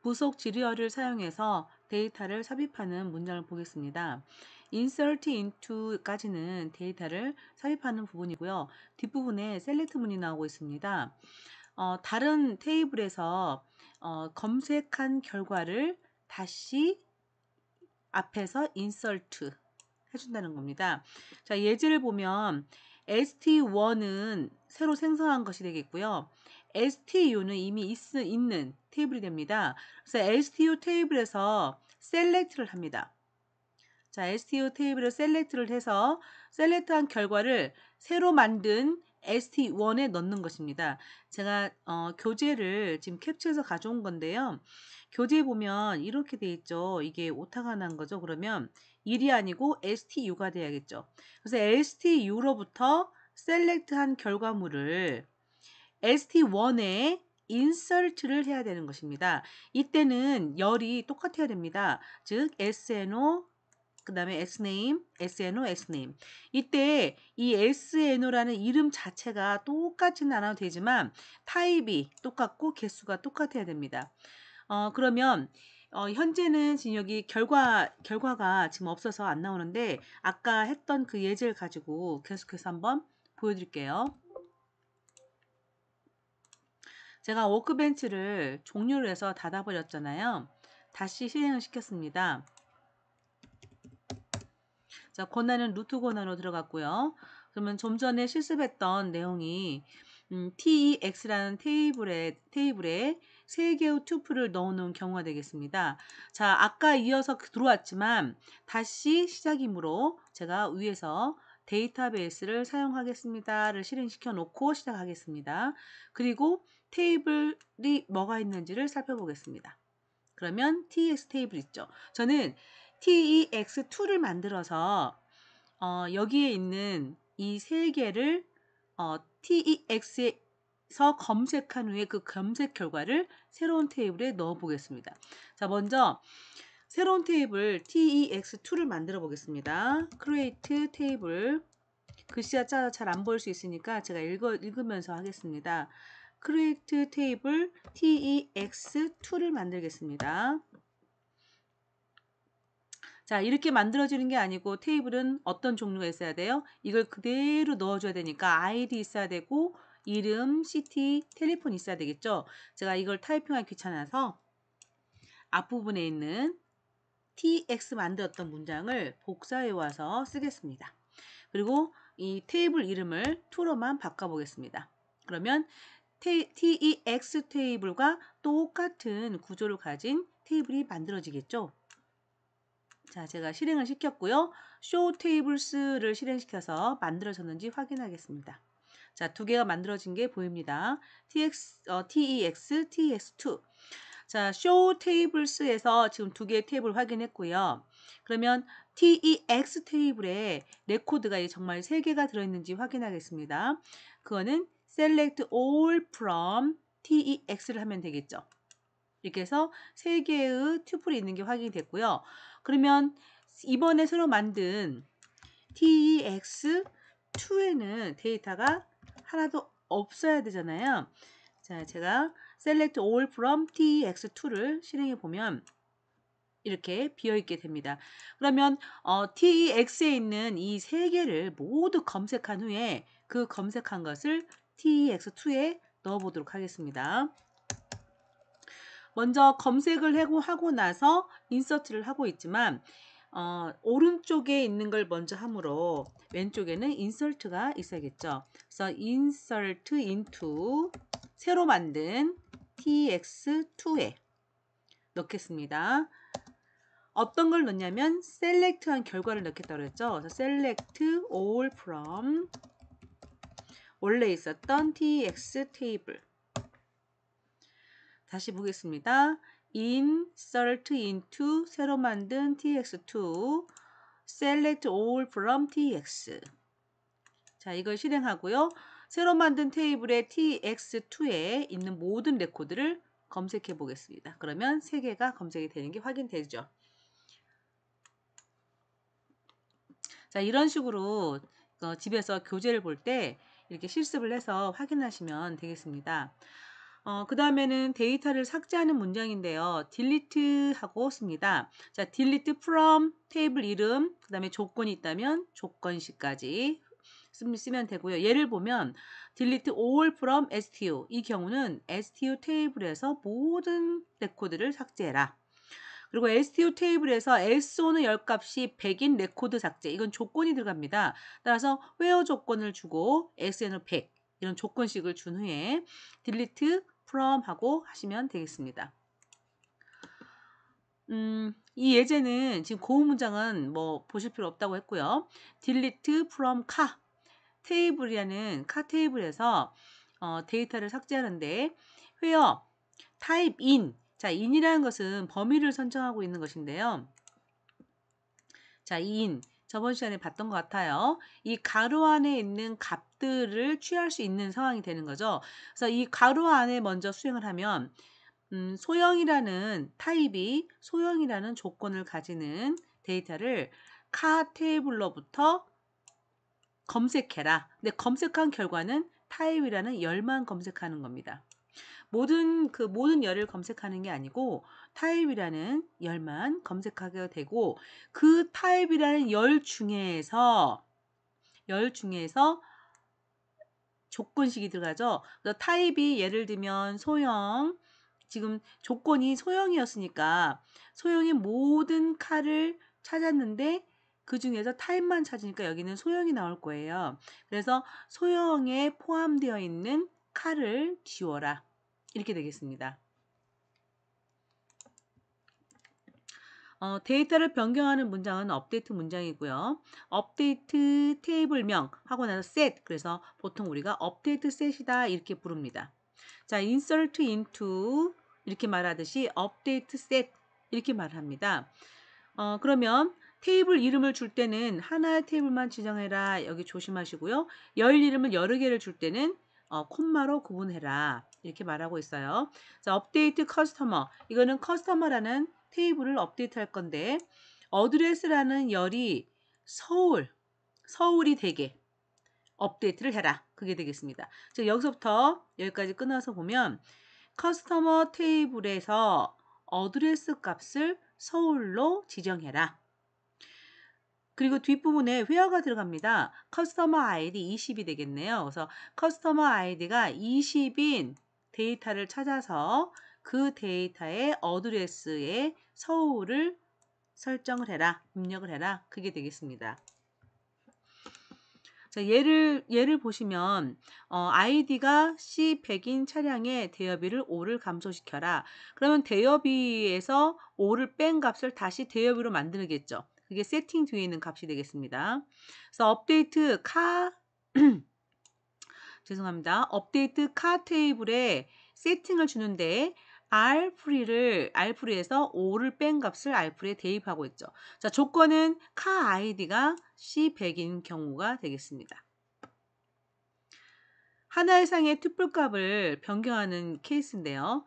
부속 지리어를 사용해서 데이터를 삽입하는 문장을 보겠습니다. insert into까지는 데이터를 삽입하는 부분이고요. 뒷부분에 select 문이 나오고 있습니다. 다른 테이블에서 검색한 결과를 다시 앞에서 insert 해준다는 겁니다. 자, 예제를 보면 ST1은 새로 생성한 것이 되겠고요. STU는 이미 있는 테이블이 됩니다. 그래서 STU 테이블에서 select를 합니다. 자, STU 테이블을 select를 해서 select한 결과를 새로 만든 ST1에 넣는 것입니다. 제가 교재를 지금 캡처해서 가져온 건데요. 교재에 보면 이렇게 돼 있죠. 이게 오타가 난 거죠. 그러면 1이 아니고 STU가 돼야겠죠. 그래서 STU로부터 select한 결과물을 ST1에 insert를 해야 되는 것입니다. 이때는 열이 똑같아야 됩니다. 즉 SNO 그 다음에 SNAME, SNO, SNAME. 이때 이 SNO라는 이름 자체가 똑같지는 않아도 되지만 타입이 똑같고 개수가 똑같아야 됩니다. 그러면 현재는 지금 여기 결과가 지금 없어서 안 나오는데 아까 했던 그 예제를 가지고 계속해서 한번 보여드릴게요. 제가 워크벤치를 종료를 해서 닫아버렸잖아요. 다시 실행을 시켰습니다. 자, 권한은 루트 권한으로 들어갔고요. 그러면 좀 전에 실습했던 내용이 TEX라는 테이블에 3개의 투플을 넣어놓은 경우가 되겠습니다. 자, 아까 이어서 들어왔지만 다시 시작이므로 제가 위에서 데이터베이스를 사용하겠습니다를 실행시켜 놓고 시작하겠습니다. 그리고 테이블이 뭐가 있는지를 살펴보겠습니다. 그러면 TEX 테이블 있죠. 저는 TEX2를 만들어서 여기에 있는 이 세 개를 TEX에서 검색한 후에 그 검색 결과를 새로운 테이블에 넣어 보겠습니다. 자, 먼저 새로운 테이블 TEX2를 만들어 보겠습니다. Create 테이블. 글씨가 작아서 잘 안 보일 수 있으니까 제가 읽으면서 하겠습니다. Create 테이블 TEX2를 만들겠습니다. 자, 이렇게 만들어지는 게 아니고 테이블은 어떤 종류가 있어야 돼요? 이걸 그대로 넣어줘야 되니까 아이디 있어야 되고 이름, 시티, 텔레폰 있어야 되겠죠? 제가 이걸 타이핑하기 귀찮아서 앞부분에 있는 tx 만들었던 문장을 복사해 와서 쓰겠습니다. 그리고 이 테이블 이름을 to로만 바꿔보겠습니다. 그러면 tex 테이블과 똑같은 구조를 가진 테이블이 만들어지겠죠? 자, 제가 실행을 시켰고요. show tables를 실행시켜서 만들어졌는지 확인하겠습니다. 자, 두 개가 만들어진 게 보입니다. TEX, TEX2. 자, show tables에서 지금 두 개의 테이블 확인했고요. 그러면 TEX 테이블에 레코드가 정말 세 개가 들어있는지 확인하겠습니다. 그거는 select all from TEX를 하면 되겠죠. 이렇게 해서 세 개의 튜플이 있는 게 확인이 됐고요. 그러면 이번에 새로 만든 TEX2에는 데이터가 하나도 없어야 되잖아요. 자, 제가 select all from TEX2를 실행해 보면 이렇게 비어있게 됩니다. 그러면 TEX에 있는 이 세 개를 모두 검색한 후에 그 검색한 것을 TEX2에 넣어 보도록 하겠습니다. 먼저 검색을 하고 나서 인서트를 하고 있지만 오른쪽에 있는 걸 먼저 하므로 왼쪽에는 인설트가 있어야겠죠. 그래서 insert into 새로 만든 tx2에 넣겠습니다. 어떤 걸 넣냐면 select한 결과를 넣겠다고 했죠. 그래서 select all from 원래 있었던 tx 테이블 다시 보겠습니다. insert into 새로 만든 tx2 select all from tx 자, 이걸 실행하고요. 새로 만든 테이블의 tx2에 있는 모든 레코드를 검색해 보겠습니다. 그러면 3개가 검색이 되는 게 확인되죠. 자, 이런 식으로 집에서 교재를 볼 때 이렇게 실습을 해서 확인하시면 되겠습니다. 그 다음에는 데이터를 삭제하는 문장인데요. delete 하고 씁니다. 자, delete from 테이블 이름, 그 다음에 조건이 있다면 조건식까지 쓰면 되고요. 예를 보면 delete all from STO. 이 경우는 STO 테이블에서 모든 레코드를 삭제해라. 그리고 STO 테이블에서 SO는 10값이 100인 레코드 삭제. 이건 조건이 들어갑니다. 따라서 where 조건을 주고 SN을 100. 이런 조건식을 준 후에 delete from 하고 하시면 되겠습니다. 이 예제는 지금 고음 문장은 뭐 보실 필요 없다고 했고요. delete from car. 테이블이라는 카 테이블에서 데이터를 삭제하는데 where type in. 자, in이라는 것은 범위를 선정하고 있는 것인데요. 자, in 저번 시간에 봤던 것 같아요. 이 가로 안에 있는 값들을 취할 수 있는 상황이 되는 거죠. 그래서 이 가로 안에 먼저 수행을 하면 소형이라는 타입이 소형이라는 조건을 가지는 데이터를 카 테이블로부터 검색해라. 근데 검색한 결과는 타입이라는 열만 검색하는 겁니다. 모든 열을 검색하는 게 아니고 타입이라는 열만 검색하게 되고 그 타입이라는 열 중에서 조건식이 들어가죠. 그래서 타입이 예를 들면 소형, 지금 조건이 소형이었으니까 소형의 모든 칼을 찾았는데 그 중에서 타입만 찾으니까 여기는 소형이 나올 거예요. 그래서 소형에 포함되어 있는 칼을 지워라. 이렇게 되겠습니다. 데이터를 변경하는 문장은 업데이트 문장이고요. 업데이트 테이블명 하고 나서 set. 그래서 보통 우리가 업데이트 set이다 이렇게 부릅니다. 자, insert into 이렇게 말하듯이 업데이트 set 이렇게 말합니다. 그러면 테이블 이름을 줄 때는 하나의 테이블만 지정해라. 여기 조심하시고요. 열 이름을 여러 개를 줄 때는 콤마로 구분해라. 이렇게 말하고 있어요. 자, 업데이트 커스터머. 이거는 커스터머라는 테이블을 업데이트 할 건데 어드레스라는 열이 서울이 되게 업데이트를 해라. 그게 되겠습니다. 즉 여기서부터 여기까지 끊어서 보면 커스터머 테이블에서 어드레스 값을 서울로 지정해라. 그리고 뒷부분에 where가 들어갑니다. 커스터머 아이디 20이 되겠네요. 그래서 커스터머 아이디가 20인 데이터를 찾아서 그 데이터의 어드레스에 서울을 설정을 해라. 입력을 해라. 그게 되겠습니다. 자, 예를 보시면 아이디가 C100인 차량의 대여비를 5를 감소시켜라. 그러면 대여비에서 5를 뺀 값을 다시 대여비로 만들겠죠. 그게 세팅 뒤에 있는 값이 되겠습니다. 그래서 업데이트 카 죄송합니다. 업데이트 카 테이블에 세팅을 주는데 rfree에서 5를 뺀 값을 rfree에 대입하고 있죠. 자, 조건은 카 아이디가 C100인 경우가 되겠습니다. 하나 이상의 투플 값을 변경하는 케이스인데요.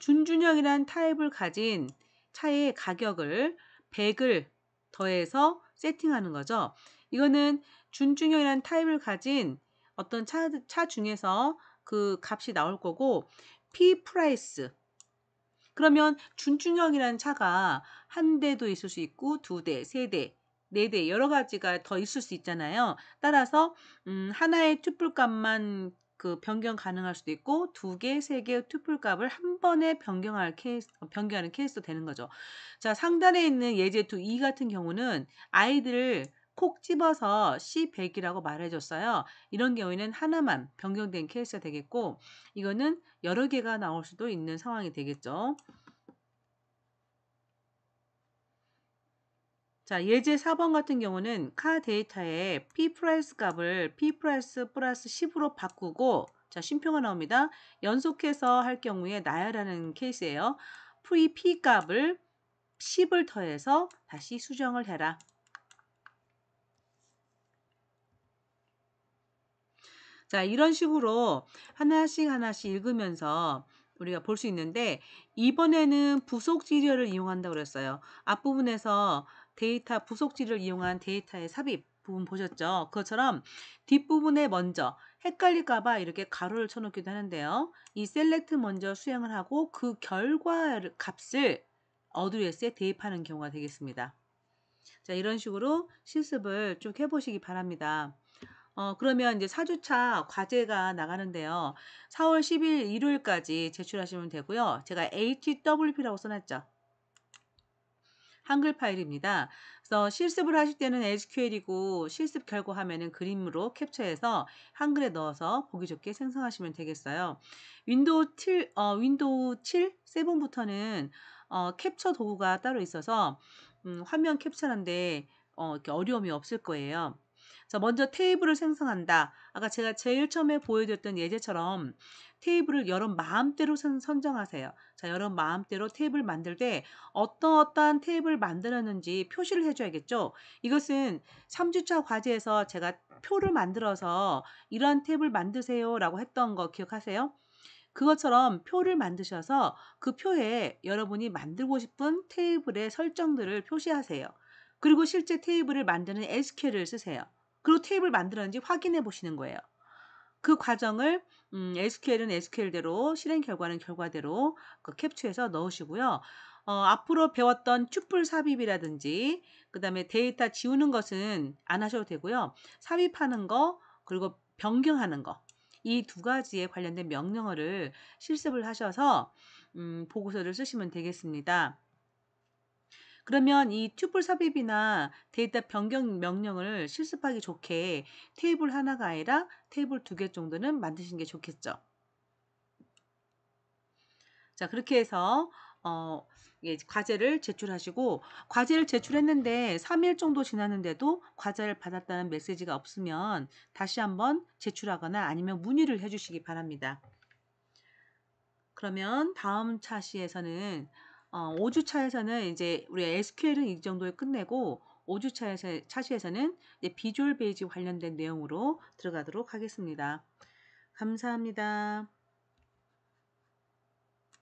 준준형이란 타입을 가진 차의 가격을 100을 더해서 세팅하는 거죠. 이거는 준준형이란 타입을 가진 어떤 차 중에서 그 값이 나올 거고 P 프라이스. 그러면 준준형이라는 차가 한 대도 있을 수 있고 두 대, 세 대, 네 대 여러 가지가 더 있을 수 있잖아요. 따라서 하나의 투플 값만 그 변경 가능할 수도 있고 두 개, 세 개 투플 값을 한 번에 변경하는 케이스도 되는 거죠. 자, 상단에 있는 예제 2 같은 경우는 아이들을 콕 집어서 C100이라고 말해줬어요. 이런 경우에는 하나만 변경된 케이스가 되겠고 이거는 여러 개가 나올 수도 있는 상황이 되겠죠. 자, 예제 4번 같은 경우는 카 데이터의 P 프라이스 값을 P 프라이스 플러스 10으로 바꾸고 자, 쉼표가 나옵니다. 연속해서 할 경우에 나열하는 케이스예요. P 값을 10을 더해서 다시 수정을 해라. 자, 이런 식으로 하나씩 읽으면서 우리가 볼 수 있는데 이번에는 부속 지료를 이용한다고 그랬어요. 앞부분에서 부속 지료를 이용한 데이터의 삽입 부분 보셨죠? 그것처럼 뒷부분에 먼저 헷갈릴까 봐 이렇게 가로를 쳐 놓기도 하는데요. 이 select 먼저 수행을 하고 그 결과 값을 어드레스에 대입하는 경우가 되겠습니다. 자, 이런 식으로 실습을 쭉 해 보시기 바랍니다. 그러면 이제 4주차 과제가 나가는데요. 4월 10일 일요일까지 제출하시면 되고요. 제가 HWP라고 써 놨죠. 한글 파일입니다. 그래서 실습을 하실 때는 SQL이고 실습 결과 화면은 그림으로 캡처해서 한글에 넣어서 보기 좋게 생성하시면 되겠어요. 윈도우 7, 7부터는 캡처 도구가 따로 있어서 화면 캡처하는데 이렇게 어려움이 없을 거예요. 자, 먼저 테이블을 생성한다. 아까 제가 제일 처음에 보여드렸던 예제처럼 테이블을 여러 마음대로 선정하세요. 자, 여러 마음대로 테이블 만들 때 어떠한 테이블 만들었는지 표시를 해줘야겠죠. 이것은 3주차 과제에서 제가 표를 만들어서 이러한 테이블 만드세요 라고 했던 거 기억하세요? 그것처럼 표를 만드셔서 그 표에 여러분이 만들고 싶은 테이블의 설정들을 표시하세요. 그리고 실제 테이블을 만드는 SQL을 쓰세요. 그리고 테이블 만들었는지 확인해 보시는 거예요. 그 과정을 SQL은 SQL대로, 실행 결과는 결과대로 캡처해서 넣으시고요. 앞으로 배웠던 튜플 삽입이라든지 그다음에 데이터 지우는 것은 안 하셔도 되고요. 삽입하는 거 그리고 변경하는 거 이 두 가지에 관련된 명령어를 실습을 하셔서 보고서를 쓰시면 되겠습니다. 그러면 이 튜플 삽입이나 데이터 변경 명령을 실습하기 좋게 테이블 하나가 아니라 테이블 2개 정도는 만드시는 게 좋겠죠. 자, 그렇게 해서 과제를 제출하시고 과제를 제출했는데 3일 정도 지났는데도 과제를 받았다는 메시지가 없으면 다시 한번 제출하거나 아니면 문의를 해주시기 바랍니다. 그러면 다음 차시에서는 5주 차에서는 이제 우리 SQL은 이 정도에 끝내고 5주 차시에서는 이제 비주얼 베이지 관련된 내용으로 들어가도록 하겠습니다. 감사합니다.